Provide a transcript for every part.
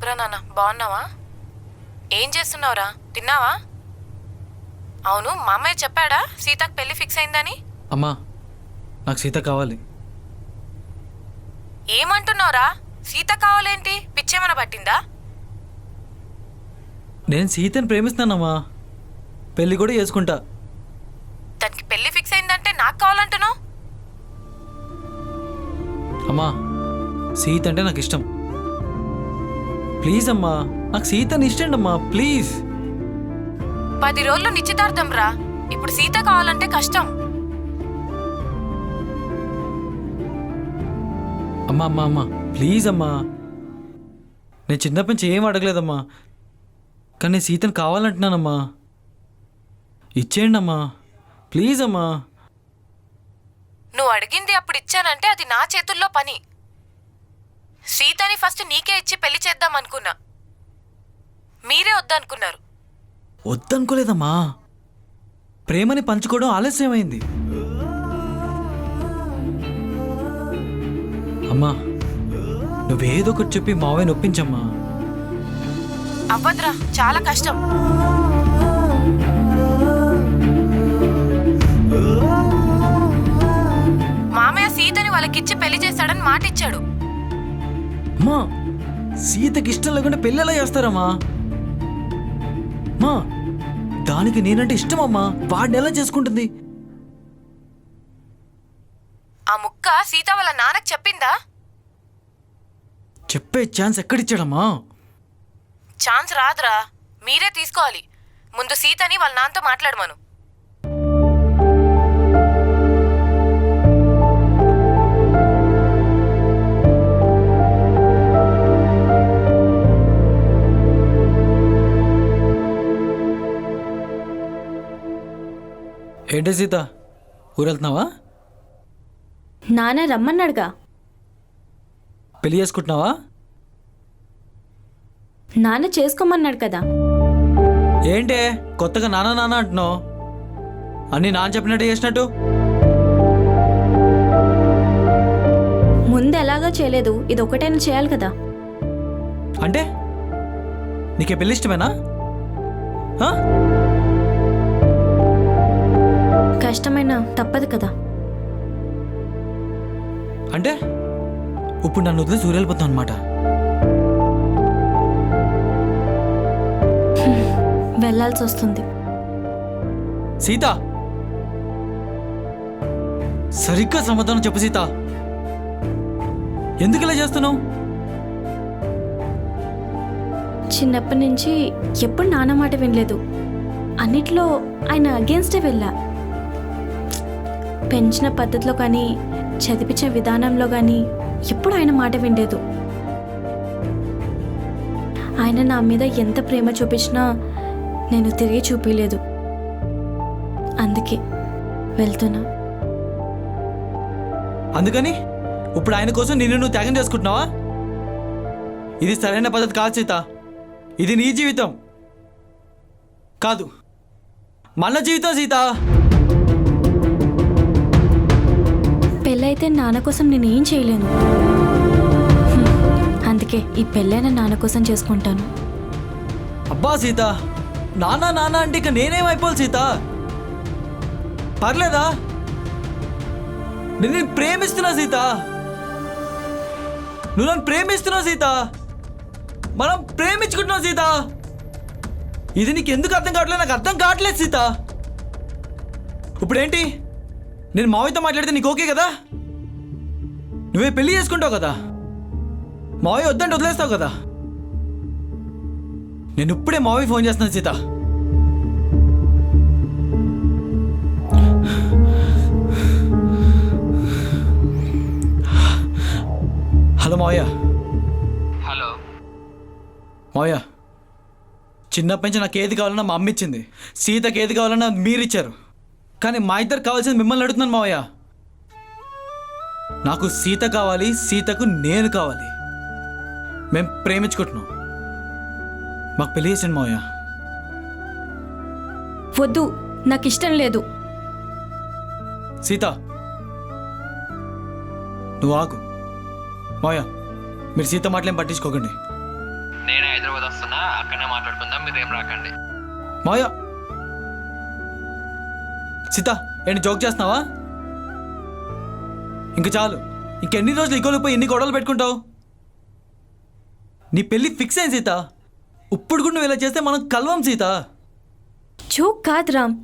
చెప్పురా నాన్న, బాగున్నావా? ఏం చేస్తున్నావురా? తిన్నావా? అవును, మా అమ్మాయి చెప్పాడా సీతకు పెళ్లి ఫిక్స్ అయిందని? అమ్మా, నాకు సీత కావాలి. ఏమంటున్నావురా? సీత కావాలేంటి? పిచ్చేమన్నా పట్టిందా? నేను సీతని ప్రేమిస్తానమ్మా, పెళ్ళి కూడా చేసుకుంటా. దానికి పెళ్లి ఫిక్స్ అయిందంటే నాకు కావాలంటున్నావు? అమ్మా, సీత అంటే నాకు ఇష్టం. ప్లీజ్ అమ్మా, నాకు సీతని ఇష్టం అమ్మా, ప్లీజ్. 10 రోజుల్లో నిశ్చితార్థం రా. ఇప్పుడు సీత కావాలంటే కష్టం. అమ్మా అమ్మా అమ్మా, ప్లీజ్ అమ్మా. నేను చిన్నప్పటి నుంచి ఏం అడగలేదమ్మా, కానీ నేను సీతను కావాలంటున్నానమ్మా. ఇచ్చేయండి అమ్మా, ప్లీజ్ అమ్మా. నువ్వు అడిగింది అప్పుడు ఇచ్చానంటే అది నా చేతుల్లో పని. సీతని ఫస్ట్ నీకే ఇచ్చి పెళ్లి చేద్దాం అనుకున్నా, మీరే వద్దనుకున్నారు. వద్దనుకోలేదమ్మా, ప్రేమని పంచుకోవడం ఆలస్యమైంది. అమ్మా, నువ్వేదో ఒకటి చెప్పి మావయ్యని ఒప్పించమ్మా. అవ్వద్రా, చాలా కష్టం. మామయ్య సీతని వాళ్ళకిచ్చి పెళ్లి చేస్తాడని మాటిచ్చాడు. అమ్మా, సీతకి ఇష్టం లేకుండా పెళ్ళి ఎలా చేస్తారమ్మా? మా, దానికి నేనంటే ఇష్టమమ్మా, వాడిని ఎలా చేసుకుంటుంది? ఆ ముక్క సీత వాళ్ళ నాన్నకు చెప్పిందా? చెప్పే ఛాన్స్ ఎక్కడిచ్చాడమ్మా? ఛాన్స్ రాదురా, మీరే తీసుకోవాలి. ముందు సీతని వాళ్ళ నాన్నతో మాట్లాడమను. ఏంటే సీత, ఊరెళ్తున్నావా? నాన్న రమ్మన్నాడుగా. పెళ్లి చేసుకుంటున్నావా? నాన్న చేసుకోమన్నాడు కదా. ఏంటే కొత్తగా నాన్న నాన్న అంటున్నావు? అన్నీ నాన్న చెప్పినట్టు చేసినట్టు. ముందు ఎలాగో చేయలేదు, ఇది ఒకటైనా చేయాలి కదా. అంటే నీకే పెళ్లి ఇష్టమేనా? ఆ? కష్టమైనా తప్పదు కదా. అంటే ఇప్పుడు నన్ను వదిలి సూర్యలిపోతావు అనమాట. వెళ్ళాల్సి వస్తుంది. సీత, సరిగ్గా సమాధానం చెప్పు సీత. ఎందుకు ఇలా చేస్తున్నావు? చిన్నప్పటి నుంచి ఎప్పుడు నాన్న మాట వినలేదు. అన్నిట్లో ఆయన అగేన్స్టే వెళ్ళా. పెంచిన పద్ధతిలో కానీ చదివించే విధానంలో కానీ ఎప్పుడు ఆయన మాట వినలేదు. ఆయన నా మీద ఎంత ప్రేమ చూపించినా నేను తిరిగి చూపించలేదు. అందుకే వెళ్తున్నా. అందుకని ఇప్పుడు ఆయన కోసం నిన్ను నువ్వు త్యాగం చేసుకుంటున్నావా? ఇది సరైన పద్ధతి కాదు సీత. ఇది నీ జీవితం కాదు, మన జీవితం సీత. పెళ్ళైతే నాన్న కోసం నేనేం చేయలేను. అందుకే ఈ పెళ్ళైన నాన్న కోసం చేసుకుంటాను. అబ్బా సీత, నాన్న నాన్న అంటే ఇక నేనేమైపోవాలి సీత? పర్లేదా? నేను ప్రేమిస్తున్నా సీత, నువ్వు నన్ను ప్రేమిస్తున్నావు సీత, మనం ప్రేమించుకుంటున్నావు సీత. ఇది నీకు ఎందుకు అర్థం కావట్లేదు? నాకు అర్థం కావట్లేదు సీత. ఇప్పుడేంటి, నేను మావయ్యతో మాట్లాడితే నీకు ఓకే కదా? నువ్వే పెళ్లి చేసుకుంటావు కదా? మావయ్య వద్దంటే వదిలేస్తావు కదా? నేను ఇప్పుడే మావయ్య ఫోన్ చేస్తున్నాను సీత. హలో మావయ్య. హలో మావయ్య, చిన్నప్పటి నుంచి నాకు ఏది కావాలన్నా మా అమ్మ ఇచ్చింది, సీతకి ఏది కావాలన్నా మీరు ఇచ్చారు. కానీ మా ఇద్దరు కావాల్సింది మిమ్మల్ని అడుగుతున్నాను మావయ్య. నాకు సీత కావాలి, సీతకు నేను కావాలి. మేము ప్రేమించుకుంటున్నాం, మాకు పెళ్లి చేసింది మావయ్య. వద్దు, నాకు ఇష్టం లేదు. సీత, నువ్వు ఆగు. మావయ్య, మీరు సీత మాటలేం పట్టించుకోకండి. నేను హైదరాబాద్ వస్తున్నా, అక్కడనే మాట్లాడుకుందాం, మీరేం రాకండి. మాయా సీత, ఏంటి జోక్ చేస్తున్నావా? ఇంక చాలు. ఇంకెన్ని రోజులు ఇకోలిపోయి ఎన్ని గొడవలు పెట్టుకుంటావు? నీ పెళ్ళి ఫిక్స్ అయింది సీత. ఇప్పుడు కూడా నువ్వు ఇలా చేస్తే మనం కలవం సీత. జోక్ కాదు రామ్,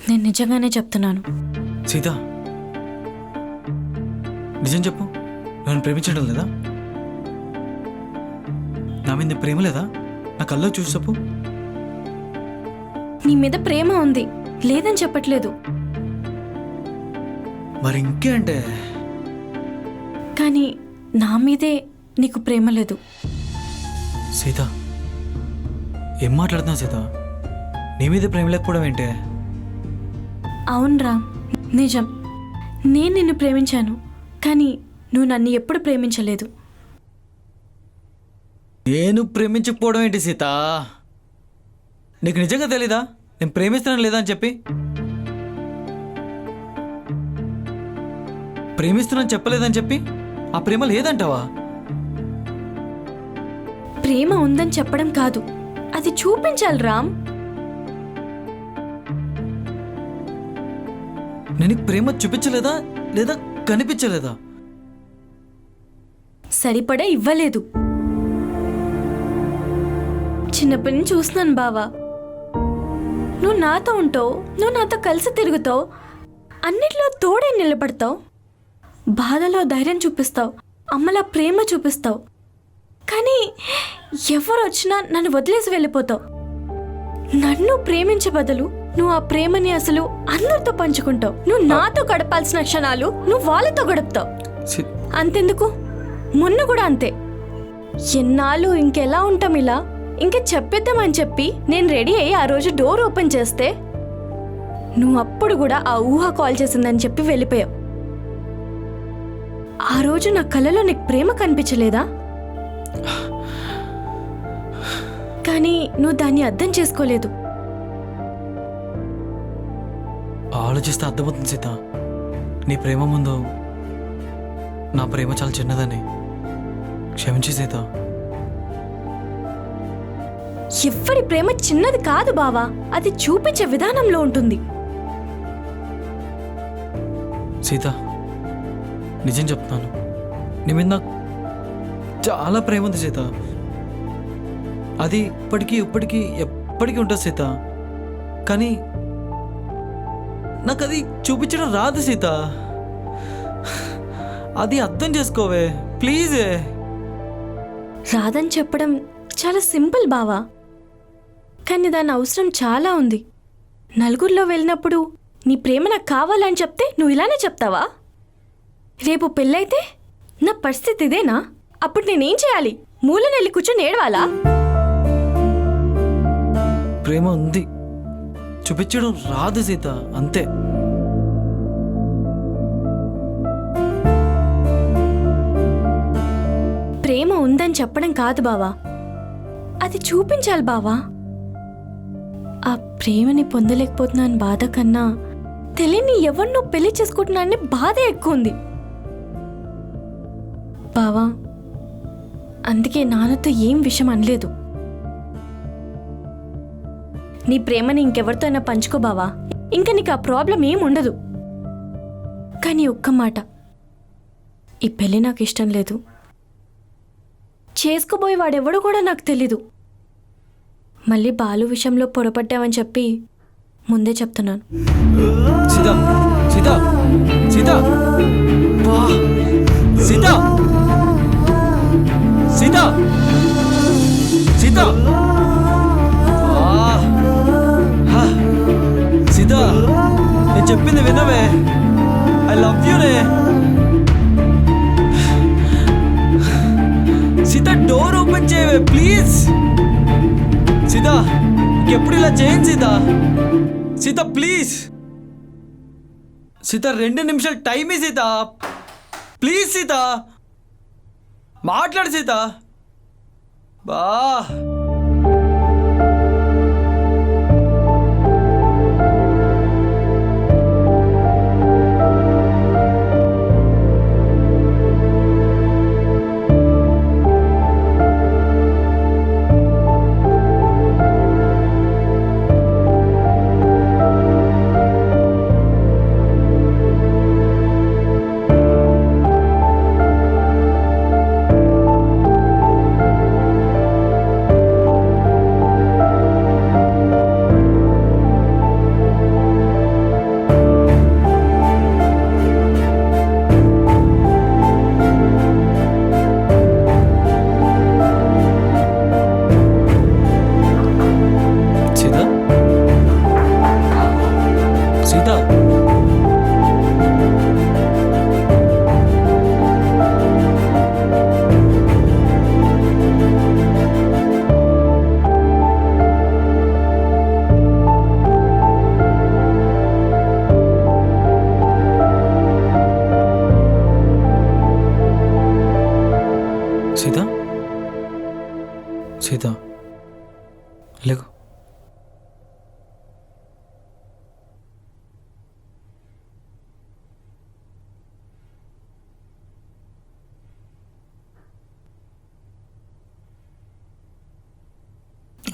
నేను నిజంగానే చెప్తున్నాను. సీత, నిజం చెప్పు, నన్ను ప్రేమించడం లేదా? నా మీద ప్రేమ లేదా? నా కల్లో చూసి చెప్పు. నీ మీద ప్రేమ ఉంది, లేదని చెప్పట్లేదు. మరి ఇంకే అంటే? కానీ నా మీదే నీకు ప్రేమ లేదు. సీత, ఏం మాట్లాడుతున్నావు సీత? నీ మీద ప్రేమ లేకపోవడం ఏంటే? అవును రామ్, నిజం. నేను నిన్ను ప్రేమించాను, కానీ నువ్వు నన్ను ఎప్పుడు ప్రేమించలేదు. నేను ప్రేమించకపోవడం ఏంటి సీత? నీకు నిజంగా తెలీదా నేను ప్రేమిస్తున్నాను లేదా అని చెప్పి? ప్రేమిస్తున్నాను చెప్పలేదని చెప్పి ఆ ప్రేమ లేదంటావా? ప్రేమ ఉందని చెప్పడం కాదు, అది చూపించాలి రామ్. నేను ప్రేమ చూపించలేదా లేదా కనిపించలేదా? సరిపడా ఇవ్వలేదు. చిన్నప్పటి నుంచి చూస్తున్నాను బావా, నువ్వు నాతో ఉంటావు, నువ్వు నాతో కలిసి తిరుగుతావు, అన్నిట్లో తోడే నిలబడతావు, బాధలో ధైర్యం చూపిస్తావు, అమ్మలా ప్రేమ చూపిస్తావు. కానీ ఎవరు వచ్చినా నన్ను వదిలేసి వెళ్ళిపోతావు. నన్ను ప్రేమించే బదులు నువ్వు ఆ ప్రేమని అసలు అందరితో పంచుకుంటావు. నువ్వు నాతో గడపాల్సిన క్షణాలు నువ్వు వాళ్ళతో గడుపుతావు. అంతెందుకు, మొన్న కూడా అంతే. ఎన్నాళ్ళు ఇంకెలా ఉంటాం ఇలా, ఇంకా చెప్పేద్దామని చెప్పి నేను రెడీ అయ్యి ఆ రోజు డోర్ ఓపెన్ చేస్తే నువ్వు అప్పుడు కూడా ఆ ఊహ కాల్ చేసిందని చెప్పి వెళ్ళిపోయావు. ఆ రోజు నా కళ్ళలో నీకు ప్రేమ కనిపించలేదా? కానీ నువ్వు దాన్ని అర్థం చేసుకోలేదు. ఆలోచిస్తే అర్థమవుతుంది సీత, నీ ప్రేమ ముందు నా ప్రేమ చాలా చిన్నదని. క్షమించి సీత. ఎవ్వరి ప్రేమ చిన్నది కాదు బావా, అది చూపించే విధానంలో ఉంటుంది. సీత, నిజం చెప్తున్నాను, నీ మీద నాకు చాలా ప్రేమ ఉంది సీత. అది ఇప్పటికీ ఎప్పటికీ ఉంటుంది సీత. కానీ నాకు అది చూపించడం రాదు సీత. అది అర్థం చేసుకోవే ప్లీజే. రాదని చెప్పడం చాలా సింపుల్ బావా, కానీ దాని అవసరం చాలా ఉంది. నలుగురిలో వెళ్ళినప్పుడు నీ ప్రేమ నాకు కావాలని చెప్తే నువ్వు ఇలానే చెప్తావా? రేపు పెళ్ళైతే నా పరిస్థితి ఇదేనా? అప్పుడు నేనేం చేయాలి? మూలన వెళ్ళి కూర్చొని ఏడవాలా? ప్రేమ ఉంది, చూపించడం రాదు సీత, అంతే. ప్రేమ ఉందని చెప్పడం కాదు బావా, అది చూపించాలి బావా. ఆ ప్రేమని పొందలేకపోతున్నాను బాధ కన్నా తెలియని ఎవరినో పెళ్లి చేసుకుంటున్నానని బాధ ఎక్కువ ఉంది బావా. అందుకే నాన్నతో ఏం విషయం అనలేదు. నీ ప్రేమని ఇంకెవరితో అయినా పంచుకో బావా, ఇంకా నీకు ఆ ప్రాబ్లం ఏం ఉండదు. కానీ ఒక్క మాట, ఈ పెళ్ళి నాకు ఇష్టం లేదు. చేసుకోబోయే వాడెవడో కూడా నాకు తెలీదు. మళ్ళీ బాలు విషయంలో పొరపడ్డామని చెప్పి ముందే చెప్తున్నాను. సీత, సీత, సీత, సీత, సీత, సీత, సీత, నేను చెప్పింది వినవే. ఐ లవ్ యూ రే. సీత, డోర్ ఓపెన్ చేయవే ప్లీజ్. సీత, ఎప్పుడు ఇలా చేయండి సీత. సీత ప్లీజ్. సీత 2 నిమిషాలు టైం సీత ప్లీజ్. సీత మాట్లాడు సీత. బా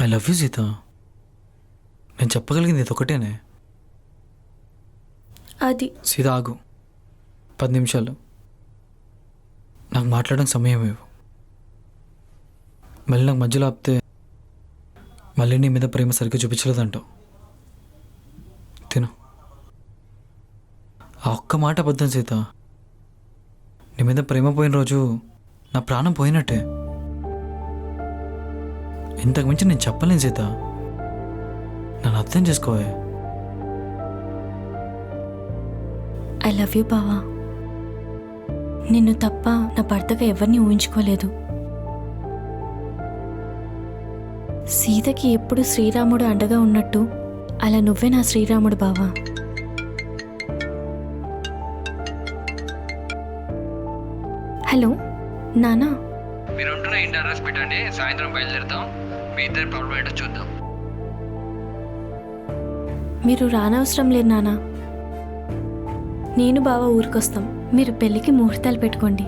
ఐ లవ్ యూ సీత. నేను చెప్పగలిగింది ఇది ఒకటేనే. అది సీత ఆగు, 10 నిమిషాలు నాకు మాట్లాడడానికి సమయం ఇవ్వు. మళ్ళీ నాకు మధ్యలో ఆపితే మళ్ళీ నీ మీద ప్రేమ సరిగ్గా చూపించలేదంటావు. తిను. ఆ ఒక్క మాట అబద్ధం సీత. నీ మీద ప్రేమ పోయిన రోజు నా ప్రాణం పోయినట్టే. ఇంతకు మించి నేను చెప్పలేను సీత. నన్ను అర్థం చేసుకోవే. ఐ లవ్ యూ బావా. నిన్ను తప్ప నా భర్తగా ఎవరిని ఊహించుకోలేదు. సీతకి ఎప్పుడు శ్రీరాముడు అండగా ఉన్నట్టు అలా నువ్వే నా శ్రీరాముడు బావా. హలో నానా. మీరు ఉంటున్న ఇంటి అడ్రస్ పెట్టండి, సాయంత్రం బయలుదేరుతాం. మీ ఇద్దరి ప్రాబ్లం ఏంటో చూద్దాం. మీరు రానవసరం లేదు నానా. నేను బావ ఊరికొస్తాం. మీరు పెళ్ళికి ముహూర్తాలు పెట్టుకోండి.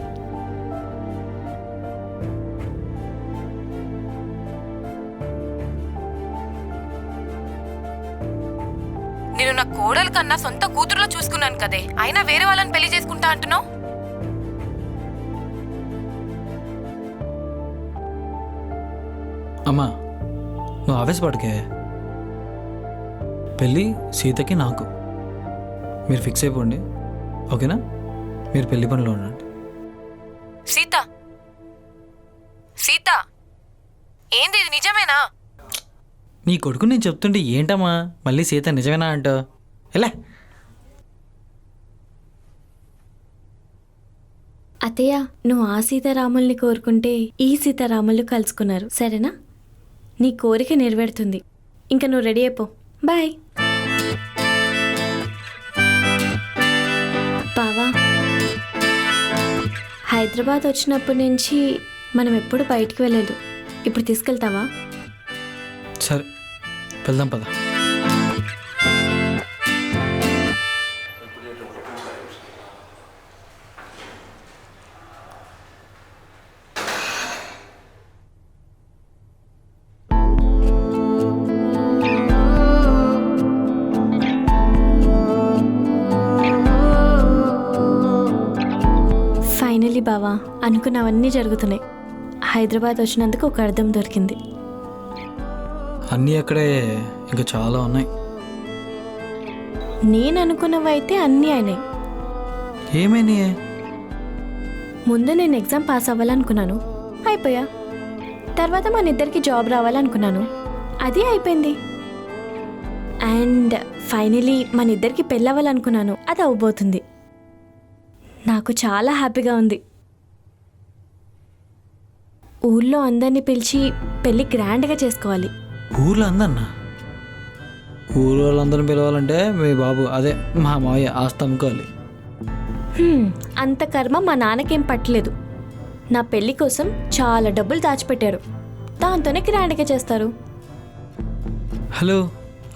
నేను నా కోడలు కన్నా సొంత కూతురులో చూసుకున్నాను కదే, అయినా వేరే వాళ్ళని పెళ్లి చేసుకుంటా అంటున్నావు. అమ్మా నువ్వు ఆవేశపడకే. పెళ్ళి సీతకి నాకు. మీరు ఫిక్స్ అయిపోండి, ఓకేనా? మీరు పెళ్లి పనిలో ఉండండి. సీత, సీత, ఏంది ఇది నిజమేనా? నీ కొడుకు నేను చెప్తుంటే ఏంటమ్మా మళ్ళీ సీత నిజమేనా అంటావు? ఎలా? అత్తయ్య, నువ్వు ఆ సీతారాముల్ని కోరుకుంటే ఈ సీతారాములు కలుసుకున్నారు, సరేనా? నీ కోరిక నెరవేరుతుంది. ఇంకా నువ్వు రెడీ అయిపో. బాయ్ బావా. హైదరాబాద్ వచ్చినప్పటి నుంచి మనం ఎప్పుడు బయటికి వెళ్ళలేదు. ఇప్పుడు తీసుకెళ్తావా? సరే వెళ్దాం పద. ఫైనలీ బావా, అనుకున్నవన్నీ జరుగుతున్నాయి. హైదరాబాద్ వచ్చినందుకు ఒక అర్థం దొరికింది. అన్నీ అక్కడే, ఇంకా చాలా ఉన్నాయి. నేను అనుకున్నవైతే అన్నీ అయినాయి. ఏమైనాయే? ముందు నేను ఎగ్జామ్ పాస్ అవ్వాలనుకున్నాను, అయిపోయా. తర్వాత మన ఇద్దరికి జాబ్ రావాలనుకున్నాను, అది అయిపోయింది. అండ్ ఫైనలీ మన ఇద్దరికి పెళ్ళి అవ్వాలనుకున్నాను, అది అవ్వబోతుంది. నాకు చాలా హ్యాపీగా ఉంది. ఊళ్ళో అందరినీ పిలిచి పెళ్ళి గ్రాండ్గా చేసుకోవాలి. ఊర్లో అందన్నా? ఊరు వాళ్ళందరిని పిలవాలంటే మీ బాబు అదే మా మావయ్య ఆస్తి అమ్ముకోవాలి. అంత కర్మ మా నాన్నకేం పట్టలేదు. నా పెళ్లి కోసం చాలా డబ్బులు దాచిపెట్టారు, దాంతోనే గ్రాండ్గా చేస్తారు. హలో,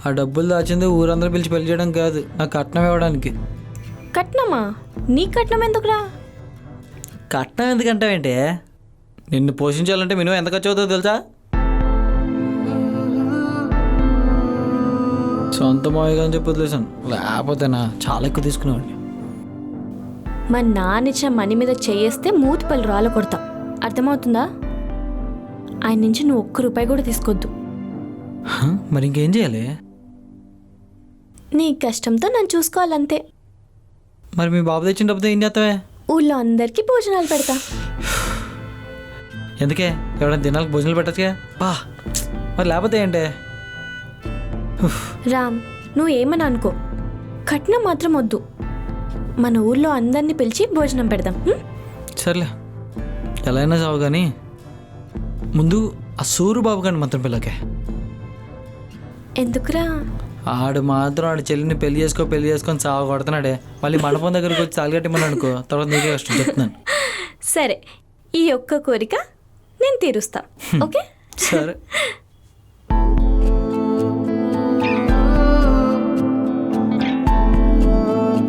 ఆ డబ్బులు దాచింది ఊరందరూ పిలిచి పెళ్లి చేయడం కాదు, నాకు కట్నం ఇవ్వడానికి. కట్నమా? నీ కట్నం ఎందుకురా? కట్నం ఎందుకంటావేంటే? నిన్ను పోషించాలంటే మినిమం ఎంత ఖర్చు అవుతుందో తెలుసా? సొంత మావయ్య అని చెప్పి వదిలేసాను, లేకపోతే నా చాలా ఎక్కువ తీసుకునేవాడిని. మా నాన్న ఇచ్చిన మనీ మీద చేయేస్తే మూతి పళ్ళు రాళ్ళ కొడతా, అర్థమవుతుందా? ఆయన నుంచి నువ్వు ఒక్క రూపాయి కూడా తీసుకోవద్దు. మరి ఇంకేం చేయాలి? నీ కష్టంతో నన్ను చూసుకోవాలంతే. మరి మీ బాబు తెచ్చిన డబ్బుతో ఏం చేస్తావే? ఊళ్ళో అందరికీ భోజనాలు పెడతా. ఎందుకే? ఎవరైనా దినాలకు భోజనాలు పెట్టచ్చుగా బా. మరి లేకపోతే ఏంటే? రామ్, నువ్వు ఏమని అనుకో, కట్నం మాత్రం వద్దు. మన ఊళ్ళో అందరినీ పిలిచి భోజనం పెడదాం. సర్లే, ఎలా అయినా చావు కానీ ముందు ఆ సూరు బాబు కానీ మాత్రం పిల్లకే. ఎందుకురా? ఆడు మాత్రం ఆడు చెల్లిని పెళ్లి చేసుకొని చావు కొడుతున్నాడే. మళ్ళీ మండపం దగ్గరికి వచ్చి తాలిగట్టమని అనుకో, తర్వాత నీకే కష్టం, చెప్తున్నాను. సరే, ఈ ఒక్క కోరిక నేను తీరుస్తా, ఓకే? సరే.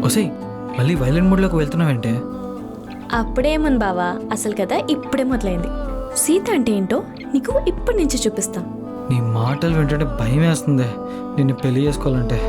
ఓసై, మళ్ళీ వైలెంట్ మూడ్లోకి వెళ్తున్నావేంటే? అప్పుడేమని బావా, అసలు కదా ఇప్పుడే మొదలైంది. సీత అంటే ఏంటో నీకు ఇప్పటి నుంచి చూపిస్తాం. నీ మాటలు వింటుంటే భయం వేస్తుంది నిన్ను పెళ్లి చేసుకోవాలంటే.